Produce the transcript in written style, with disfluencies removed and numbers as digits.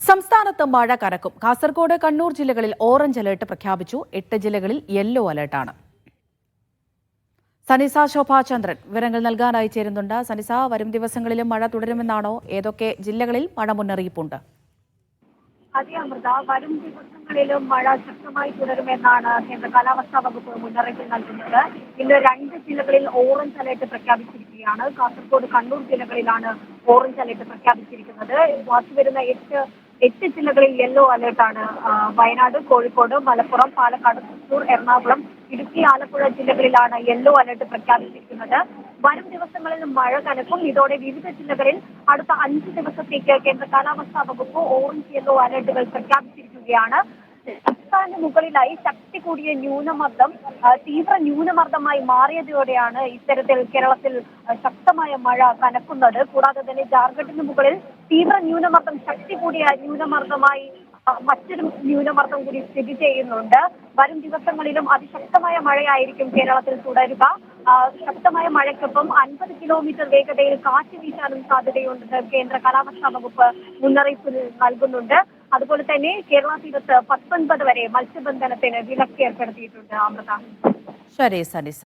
സംസ്ഥാനത്ത് മഴ കനക്കും. കാസർഗോഡ്, കണ്ണൂർ ജില്ലകളിൽ ഓറഞ്ച് അലർട്ട് പ്രഖ്യാപിച്ചു. 8 ജില്ലകളിൽ യെല്ലോ അലർട്ടാണ്. സനിസ ശോഭാചന്ദ്രൻ വിവരങ്ങൾ നൽകാനായി ചേരുന്നുണ്ട്. സനിസ, വരും ദിവസങ്ങളിലും മഴ തുടരുമെന്നാണോ? ഏതൊക്കെ ജില്ലകളിൽ മഴ മുന്നറിയിപ്പുണ്ട്? അതെ അമൃത, വരും ദിവസങ്ങളിലും മഴ ശക്തമായി തുടരുമെന്നാണ് കേന്ദ്ര കാലാവസ്ഥാ വകുപ്പ് മുന്നറിയിപ്പ് നൽകുന്നത്. ഇന്ന് 2 ജില്ലകളിൽ ഓറഞ്ച് അലർട്ട് പ്രഖ്യാപിച്ചിരിക്കുകയാണ്. കാസർഗോഡ്, കണ്ണൂർ ജില്ലകളിലാണ് ഓറഞ്ച് അലർട്ട് പ്രഖ്യാപിച്ചിരിക്കുന്നത്. ബാക്കി വരുന്ന എട്ട് ജില്ലകളിൽ യെല്ലോ അലർട്ടാണ്. വയനാട്, കോഴിക്കോട്, മലപ്പുറം, പാലക്കാട്, തൃശൂർ, എറണാകുളം, ഇടുക്കി, ആലപ്പുഴ ജില്ലകളിലാണ് യെല്ലോ അലർട്ട് പ്രഖ്യാപിച്ചിരിക്കുന്നത്. വരും ദിവസങ്ങളിൽ മഴ കനക്കും. ഇതോടെ വിവിധ ജില്ലകളിൽ അടുത്ത 5 ദിവസത്തേക്ക് കേന്ദ്ര കാലാവസ്ഥാ വകുപ്പ് ഓറഞ്ച് യെല്ലോ അലർട്ടുകൾ പ്രഖ്യാപിച്ചിരിക്കുകയാണ്. സംസ്ഥാന മുകളിലായി ശക്തി കൂടിയ ന്യൂനമർദ്ദം തീവ്ര ന്യൂനമർദ്ദമായി മാറിയതോടെയാണ് ഇത്തരത്തിൽ കേരളത്തിൽ ശക്തമായ മഴ കനക്കുന്നത്. കൂടാതെ തന്നെ ജാർഖണ്ഡിന് മുകളിൽ തീവ്ര ന്യൂനമർദ്ദം ശക്തി കൂടിയ ന്യൂനമർദ്ദമായി മറ്റൊരു ന്യൂനമർദ്ദം കൂടി സ്ഥിതി ചെയ്യുന്നുണ്ട്. വരും ദിവസങ്ങളിലും അതിശക്തമായ മഴയായിരിക്കും കേരളത്തിൽ തുടരുക. ശക്തമായ മഴയ്ക്കൊപ്പം 50 കിലോമീറ്റർ വേഗതയിൽ കാറ്റ് വീശാനും സാധ്യതയുണ്ടെന്ന് കേന്ദ്ര കാലാവസ്ഥാ വകുപ്പ് മുന്നറിയിപ്പ് നൽകുന്നുണ്ട്. അതുപോലെ തന്നെ കേരള തീരത്ത് 19 വരെ മത്സ്യബന്ധനത്തിന് വിലക്ക് ഏർപ്പെടുത്തിയിട്ടുണ്ട്. അമൃത. ശരി സനിസ.